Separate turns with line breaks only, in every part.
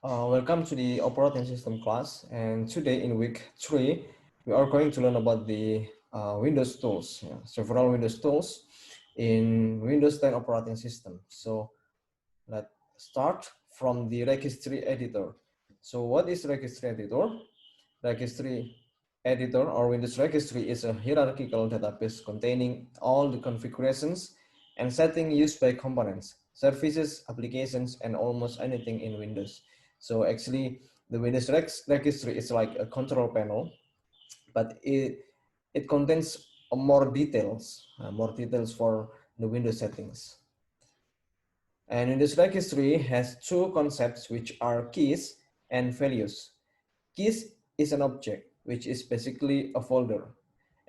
Welcome to the operating system class, and today in week 3 we are going to learn about the Windows tools, several Windows tools in Windows 10 operating system. So let's start from the registry editor. So what is registry editor? Registry editor or Windows registry is a hierarchical database containing all the configurations and settings used by components, services, applications, and almost anything in Windows. So actually, the Windows registry is like a control panel, but it contains more details for the Windows settings. And Windows registry has two concepts, which are keys and values. Keys is an object, which is basically a folder,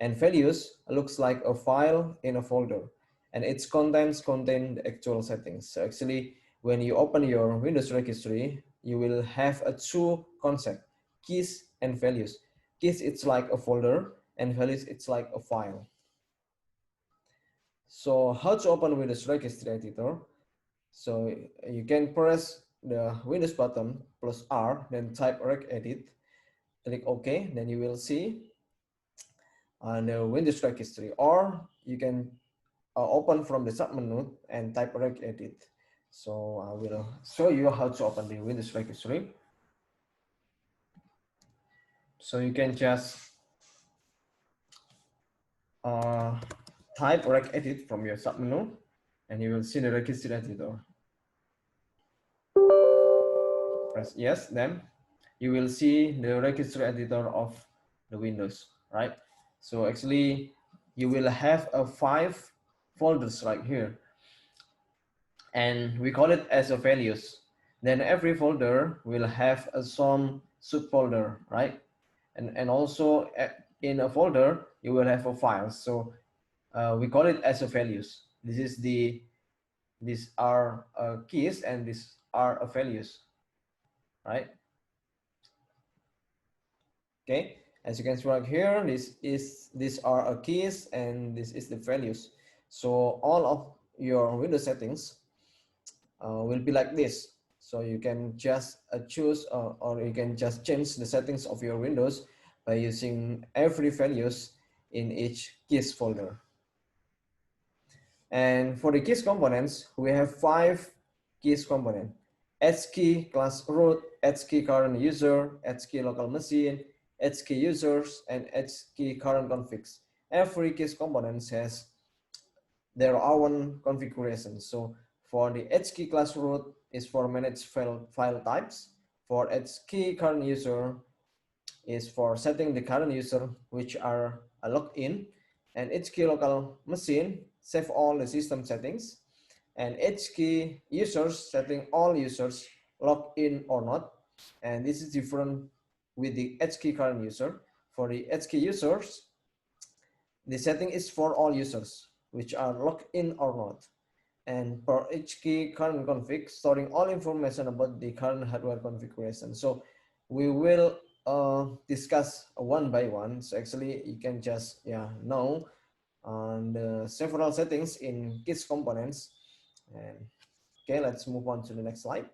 and values looks like a file in a folder, and its contents contain the actual settings. So actually, when you open your Windows registry, you will have a two concept, keys and values. Keys, it's like a folder, and values, it's like a file. So how to open Windows registry editor? So you can press the Windows button plus R, then type regedit, click OK, then you will see the Windows registry, or you can open from the submenu and type regedit. So I will show you how to open the Windows registry. So you can just type regedit from your submenu, and you will see the registry editor. Press yes, then you will see the registry editor of the Windows, right? So actually, you will have a 5 folders right here, and we call it as a values. Then every folder will have a some subfolder, right? And also in a folder, you will have a file. So we call it as a values. These are keys and these are values, right? Okay, as you can see right here, these are keys and this is the values. So all of your Windows settings will be like this. So you can just choose or you can just change the settings of your Windows by using every values in each keys folder. And for the keys components, we have 5 keys component: HKey class root, HKey current user, HKey local machine, HKey users, and HKey current configs. Every keys component has their own configuration. So for the HKey class root is for manage file types. For HKey current user is for setting the current user which are logged in, and HKey local machine save all the system settings, and HKey users setting all users logged in or not. And this is different with the HKey current user. For the HKey users, the setting is for all users which are logged in or not. And per HKey current config, storing all information about the current hardware configuration. So we will discuss one by one. So actually you can just know the several settings in keys components. And okay, let's move on to the next slide.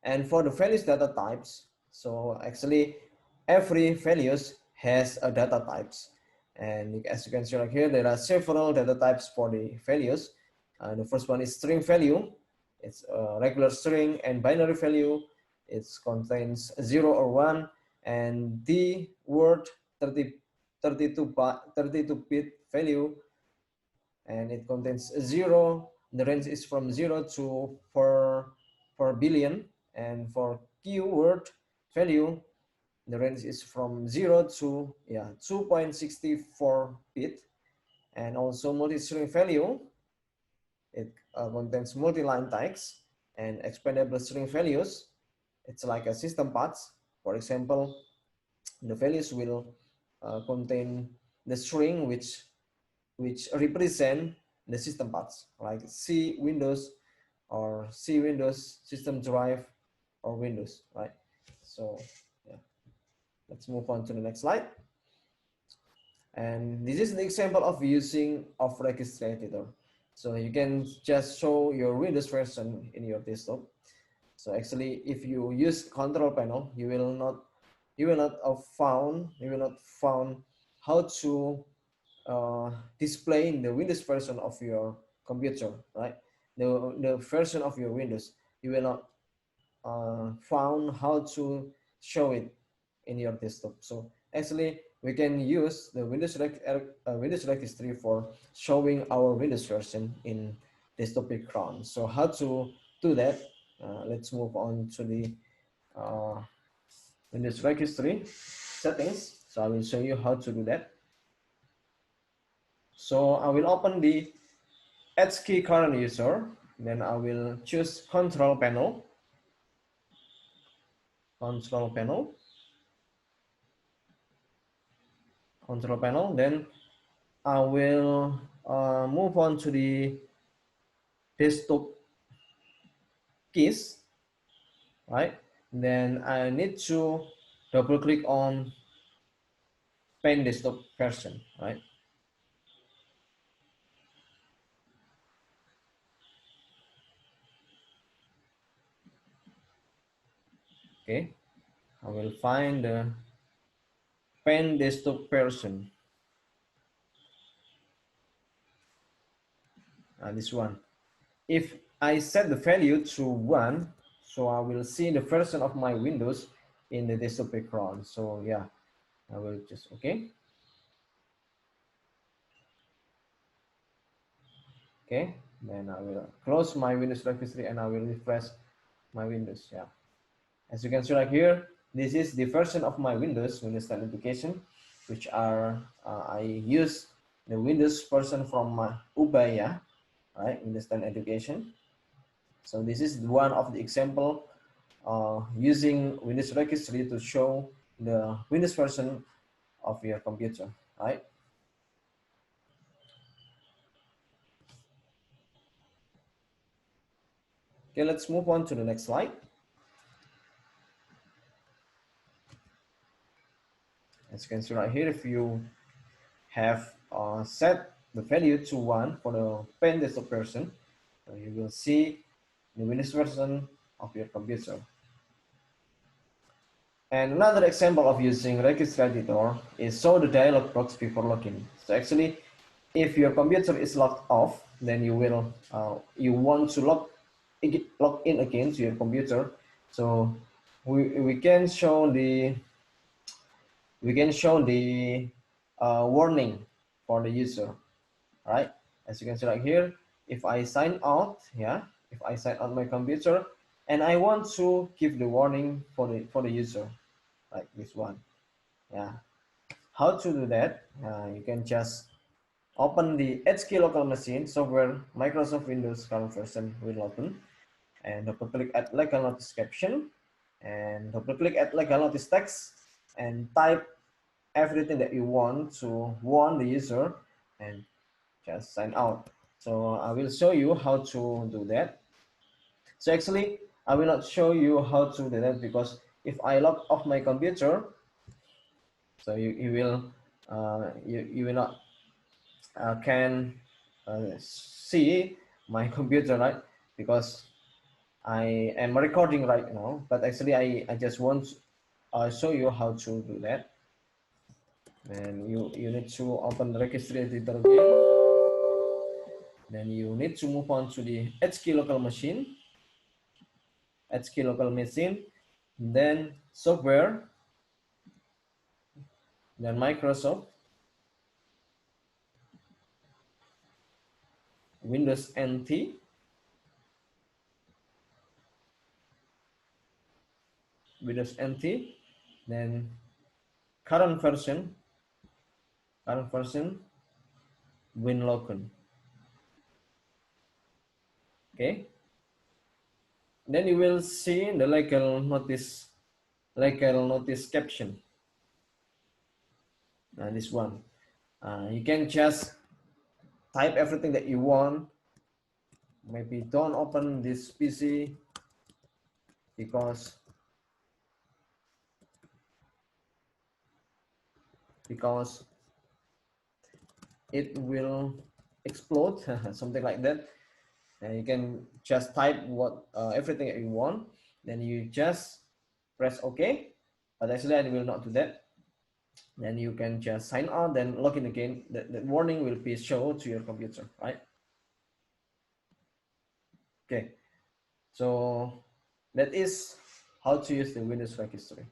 And for the values data types, so actually every values has a data types. And as you can see right here, there are several data types for the values. The first one is string value. It's a regular string and binary value. It contains 0 or 1, and the word 32-bit value, and it contains 0. The range is from 0 to 4 billion. And for keyword value, the range is from 0 to 2.64 bit. And also multi-string value, it contains multi-line tags and expandable string values. It's like a system paths. For example, the values will contain the string which represent the system paths, like C Windows or C Windows system drive or Windows, right? So yeah, let's move on to the next slide. And this is the example of using of registry editor. So you can just show your Windows version in your desktop. So actually, if you use control panel, you will not found how to display in the Windows version of your computer, right? The version of your Windows, you will not found how to show it in your desktop. So actually, we can use the Windows Registry for showing our Windows version in desktop background. So how to do that? Let's move on to the uh, Windows Registry settings. So I will show you how to do that. So I will open the H key current user. Then I will choose control panel. Control panel. Control panel. Then I will move on to the desktop keys, right? Then I need to double click on pen desktop version, right? Okay, I will find the pen desktop version, this one. If I set the value to 1, so I will see the version of my Windows in the desktop background. So yeah, I will just, okay. Okay, then I will close my Windows registry and I will refresh my Windows. Yeah, as you can see right here, this is the version of my Windows 10 application, which are I use the Windows version from my Ubaya, right? Windows 10 education. So this is one of the example using Windows registry to show the Windows version of your computer, right? Okay, let's move on to the next slide. As you can see right here, if you have set the value to 1 for the pen desktop version, so you will see the Windows version of your computer. And another example of using Registry Editor is show the dialog box before login. So actually, if your computer is logged off, then you will you want to log in again to your computer. So we can show the warning for the user, right? As you can see right here, if I sign out, yeah, if I sign out my computer and I want to give the warning for the user, like this one, yeah. How to do that? You can just open the HK local machine software Microsoft Windows current version will open, and double click at legal notice caption, and double click at legal notice text, and type everything that you want to warn the user, and just sign out. So I will show you how to do that. So actually, I will not show you how to do that because if I log off my computer, so you will you will not can see my computer, right? Because I am recording right now, but actually I just want to show you how to do that. And you need to open the registry editor again. Then you need to move on to the HK local machine, then software, then Microsoft, Windows NT, then current version, WinLogon. Okay. Then you will see the legal notice caption. This one. You can just type everything that you want. Maybe don't open this PC because it will explode, something like that. And you can just type what everything that you want. Then you just press OK, but actually I will not do that. Then you can just sign out, then log in again. The warning will be shown to your computer, right? Okay, so that is how to use the Windows Registry.